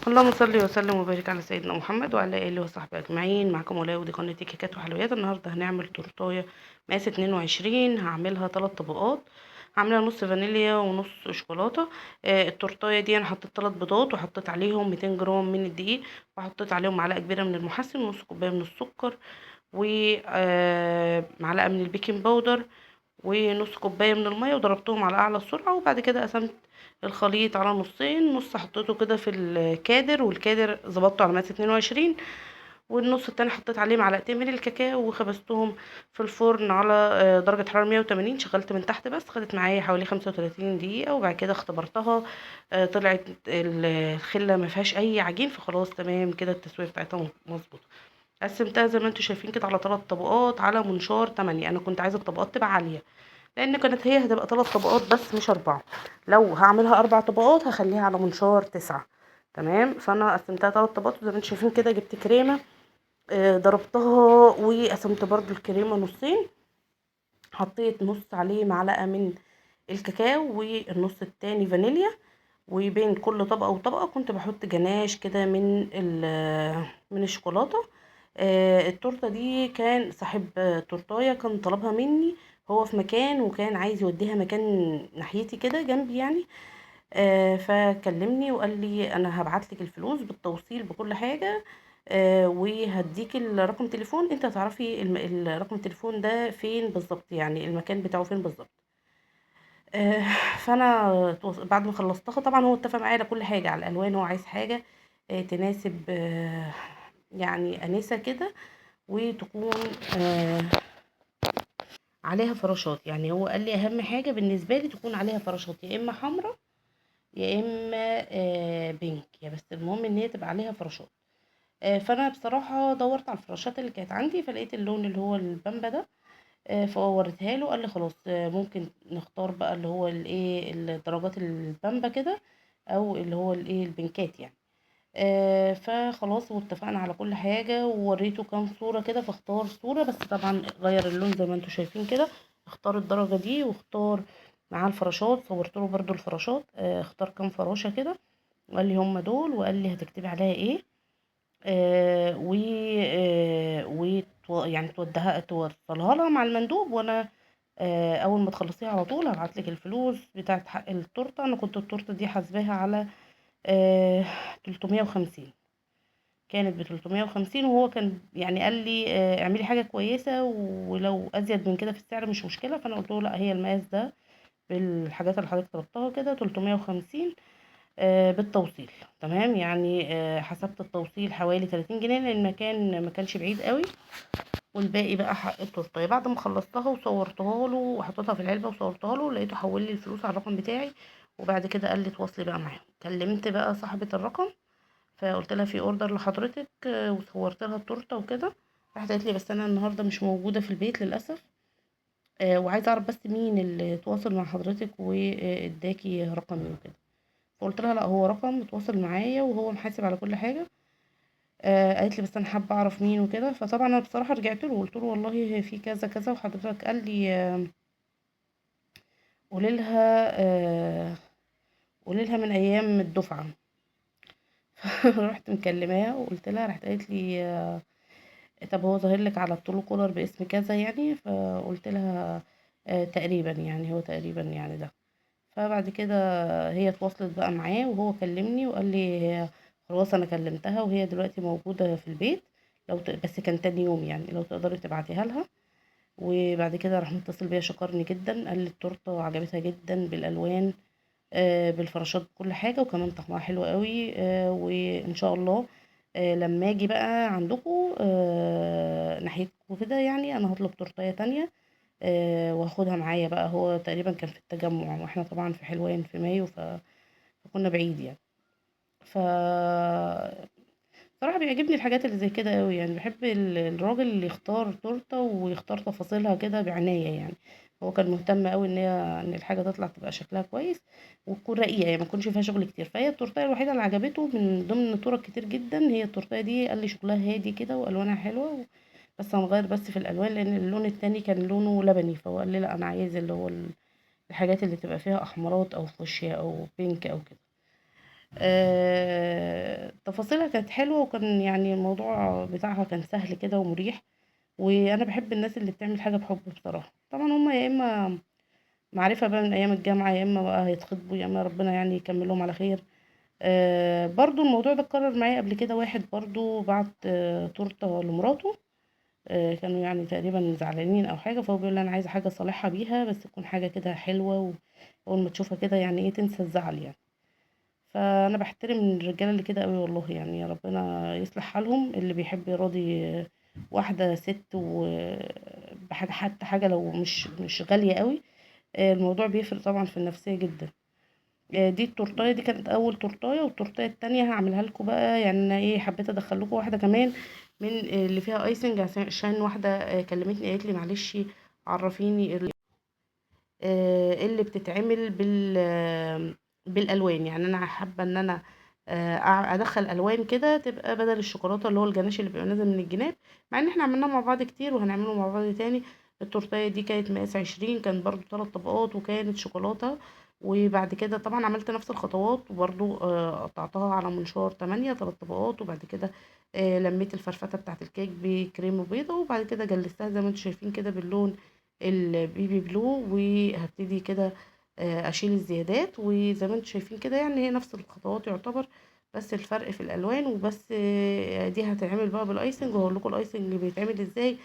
اللهم صل وسلم وبارك على سيدنا محمد وعلى اله وصحبه اجمعين. معكم ولاء ودي قناه كيكات وحلويات. النهارده هنعمل تورتايه مقاس 22. هعملها 3 طبقات. عامله نص فانيليا ونص شوكولاته. التورتايه دي انا حطيت 3 بيضات وحطيت عليهم 200 جرام من الدقيق، وحطيت عليهم معلقه كبيره من المحسن ونص كوبايه من السكر، ومعلقه من البيكنج باودر، ونص كوبايه من الميه، وضربتهم على اعلى السرعه. وبعد كده قسمت الخليط على نصين، نص حطيته كده في الكادر، والكادر ظبطته على مقاس 22، والنص التاني حطيت عليه معلقتين من الكاكاو وخبزتهم في الفرن على درجة حرارة 180. شغلت من تحت بس، خدت معايا حوالي 35 دقيقة، وبعد كده اختبرتها. طلعت الخلة ما فيهاش اي عجين، فخلاص تمام كده التسوية بتاعتها مظبوطة. قسمتها زي ما انتوا شايفين كده على 3 طبقات على منشار 8. انا كنت عايزة الطبقات تبقى عالية، لان كانت هي هتبقى 3 طبقات بس مش 4. لو هعملها 4 طبقات هخليها على منشار 9. تمام. فانا قسمتها 3 طبقات، وزي ما انتم شايفين كده جبت كريمه، ضربتها وقسمت برضو الكريمه نصين. حطيت نص عليه معلقه من الكاكاو والنص التاني فانيليا، وبين كل طبقه وطبقه كنت بحط جناش كده من الشوكولاته. التورته دي كان صاحب تورتايه كان طلبها مني، هو في مكان وكان عايز يوديها مكان ناحيتي كده جنبي يعني. فكلمني وقال لي انا هبعت لك الفلوس بالتوصيل بكل حاجه، وهديك الرقم تليفون، انت تعرفي الرقم التليفون ده فين بالظبط، يعني المكان بتاعه فين بالظبط. آه، فانا بعد ما خلصتها طبعا هو اتفق معايا على كل حاجه، على الالوان. هو عايز حاجه تناسب يعني انسه كده، وتكون آه، عليها فراشات. يعني هو قال لي اهم حاجه بالنسبه لي تكون عليها فراشات، يا اما حمراء يا اما بينك، يا بس المهم ان هي تبقى عليها فراشات. فانا بصراحه دورت على الفراشات اللي كانت عندي، فلقيت اللون اللي هو البامبا ده. فوريتها له، قال لي خلاص ممكن نختار بقى اللي هو الايه الدرجات البامبا كده، او اللي هو الايه البنكات يعني. فخلاص واتفقنا على كل حاجة، ووريته كام صورة كده، فاختار صورة بس طبعا غير اللون زي ما انتوا شايفين كده. اختار الدرجة دي واختار مع الفراشات. صورت له برضو الفراشات، اختار كام فراشة كده، وقال لي هم دول، وقال لي هتكتبي عليها ايه. و يعني توصلها لها مع المندوب، وانا اول ما تخلصيها على طول هبعتلك الفلوس بتاعت حق التورته. انا كنت التورته دي حاسباها على 350، كانت ب350، وهو كان يعني قال لي اعملي حاجه كويسه، ولو ازيد من كده في السعر مش مشكله. فانا قلت له لا، هي المقاس ده بالحاجات اللي حضرتك طلبتها كده 350 بالتوصيل. تمام يعني حسبت التوصيل حوالي 30 جنيه، لان المكان ما كانش بعيد قوي، والباقي بقى حق التورتيه. بعد ما خلصتها وصورتها له وحطيتها في العلبه وصورتها له، لقيته حول لي الفلوس على الرقم بتاعي. وبعد كده قال لي تواصلي بقى معاهم. كلمت بقى صاحبه الرقم، فقلت لها في اوردر لحضرتك، وصورت لها التورته وكده. راحت قالت لي بس انا النهارده مش موجوده في البيت للاسف، وعايزه اعرف بس مين اللي تواصل مع حضرتك واداكي رقمي وكده. فقلت لها لا، هو رقم متواصل معايا وهو محاسب على كل حاجه. قالت لي بس انا حابه اعرف مين وكده. فطبعا انا بصراحه رجعت له وقلت له والله في كذا كذا، وحضرتك قال لي قولي لها قولي لها من ايام الدفعه. رحت مكلماها وقلت لها، راحت قالت لي طب هو ظاهر لك على الطول كولر باسم كذا يعني؟ فقلت لها تقريبا يعني، هو تقريبا يعني ده. فبعد كده هي اتواصلت بقى معاه، وهو كلمني وقال لي خلاص انا كلمتها وهي دلوقتي موجودة في البيت، بس كان تاني يوم يعني، لو تقدري تبعتيها لها. وبعد كده راح متصل بيا، شكرني جدا، قال لي التورته عجبتها جدا بالالوان بالفراشات بكل حاجه، وكمان طعمها حلو قوي. وان شاء الله لما اجي بقى عندكم ناحيتكم كده يعني، انا هطلب تورتيه تانية واخدها معايا بقى. هو تقريبا كان في التجمع، واحنا طبعا في حلوان في مايو، فكنا بعيد يعني. ف صراحة بيعجبني الحاجات اللي زي كده قوي، يعني بحب الراجل اللي يختار تورته ويختار تفاصيلها كده بعناية يعني. هو كان مهتم قوي ان الحاجة تطلع تبقى شكلها كويس، وتكون رقيقة يعني ما يكونش فيها شغل كتير. فهي التورتيه الوحيدة اللي عجبته من ضمن طرق كتير جدا هي التورتيه دي. قال لي شغلها هادي كده والوانها حلوة، بس هنغير بس في الالوان لان اللون التاني كان لونه لبني. فهو قال لي لا، انا عايز اللي هو الحاجات اللي تبقى فيها احمرات او فوشيا او بينك او كده. تفاصيلها كانت حلوة، وكان يعني الموضوع بتاعها كان سهل كده ومريح. وانا بحب الناس اللي بتعمل حاجة بحب بصراحة. طبعا هما يا اما معرفة بقى من ايام الجامعة، يا اما بقى هيتخطبوا، يا اما ربنا يعني يكملهم على خير. برضو الموضوع ده اتكرر معايا قبل كده. واحد برضو بعت تورته لمراته. كانوا يعني تقريبا زعلانين او حاجه، فهو بيقول لي انا عايزه حاجه صالحه بيها، بس تكون حاجه كده حلوه، واول ما تشوفها كده يعني ايه تنسى الزعل يعني. فانا بحترم الرجاله اللي كده قوي والله، يعني يا ربنا يصلح حالهم، اللي بيحب يراضي واحده ست وبحاجه، حتى حاجه لو مش غاليه قوي. الموضوع بيفرق طبعا في النفسيه جدا. دي التورتايه دي كانت اول تورتايه، والتورتايه التانية هعملها لكم بقى. يعني انا ايه حبيت ادخل لكم واحده كمان من اللي فيها ايسنج، عشان واحده كلمتني قالت لي معلش عرفيني اللي بتتعمل بالالوان. يعني انا حابه ان انا ادخل الوان كده تبقى بدل الشوكولاته اللي هو الجناش اللي بيبقى نازل من الجناب، مع ان احنا عملناه مع بعض كتير وهنعمله مع بعض تاني. التورتيه دي كانت مقاس 20، كان برضو 3 طبقات وكانت شوكولاته. وبعد كده طبعا عملت نفس الخطوات، وبرضو قطعتها على منشار 8 3 طبقات. وبعد كده لميت الفرفتة بتاعت الكيك بكريمة بيضة، وبعد كده جلستها زي ما انتم شايفين كده باللون البيبي بلو. وهبتدي كده اشيل الزيادات، وزي ما انتم شايفين كده يعني هي نفس الخطوات يعتبر، بس الفرق في الالوان وبس. دي هتعمل بقى بالايسنج، وهقول لكم الايسنج بيتعمل ازاي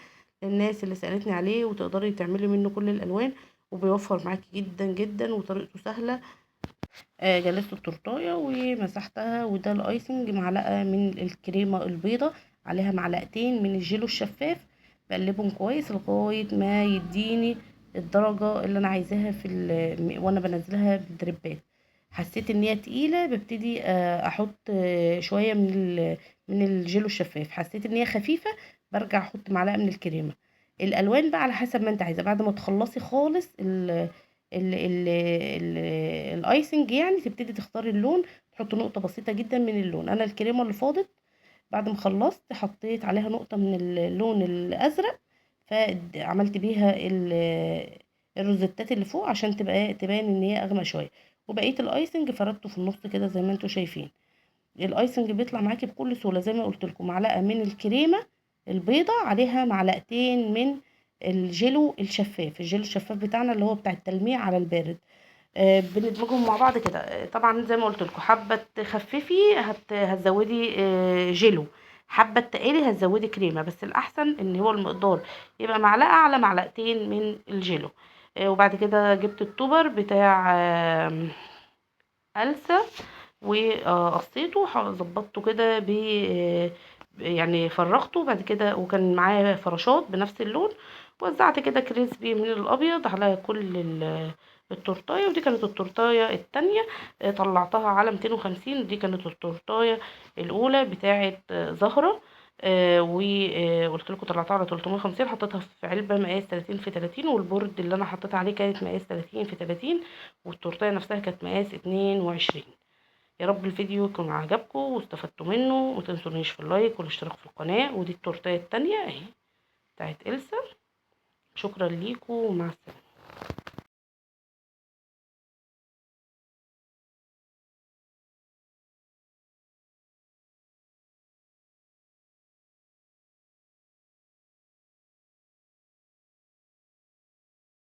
للناس اللي سالتني عليه، وتقدري تعملي منه كل الالوان، وبيوفر معاكي جدا جدا وطريقته سهله. جلست التورتايه ومسحتها، وده الايسنج معلقه من الكريمه البيضه، عليها معلقتين من الجيلو الشفاف. بقلبهم كويس لغايه ما يديني الدرجه اللي انا عايزاها وانا بنزلها بالدريبات. حسيت ان هي تقيله، ببتدي احط شويه من الجيلو الشفاف. حسيت ان هي خفيفه، برجع احط معلقه من الكريمه. الالوان بقى على حسب ما انت عايزه. بعد ما تخلصي خالص ال الايسنج، يعني تبتدي تختاري اللون، تحط نقطة بسيطة جدا من اللون. انا الكريمة اللي فاضت بعد ما خلصت حطيت عليها نقطة من اللون الازرق، فعملت بيها الروزيتات اللي فوق عشان تبان ان هي اغمق شوية. وبقية الايسنج فردته في النص كده زي ما انتوا شايفين. الايسنج بيطلع معاكي بكل سهولة، زي ما قلت لكم معلقة من الكريمة البيضة عليها معلقتين من الجيلو الشفاف. الجيلو الشفاف بتاعنا اللي هو بتاع التلميع على البارد. بندمجهم مع بعض كده. طبعا زي ما قلت لكم، حابه تخففي هتزودي جيلو، حابه تقلي هتزودي كريمه، بس الاحسن ان هو المقدار يبقى معلقه على معلقتين من الجيلو. وبعد كده جبت التوبر بتاع ألسا، وقصيته ظبطته كده يعني فرغته بعد كده، وكان معاه فراشات بنفس اللون. وزعت كده كريسبي من الابيض على كل التورتايه. ودي كانت التورتايه التانية. طلعتها على 250. ودي كانت التورتايه الاولى بتاعه زهرة. وقلت لكم طلعتها على 350، حطيتها في علبه مقاس 30 في 30، والبورد اللي انا حطيت عليه كانت مقاس 30 في 30، والتورتايه نفسها كانت مقاس 22. يا رب الفيديو يكون عجبكم واستفدتوا منه. ومتنسونيش في اللايك والاشتراك في القناة. ودي التورتاية التانية اهي بتاعت إلسا. شكرا ليكم ومع السلامة.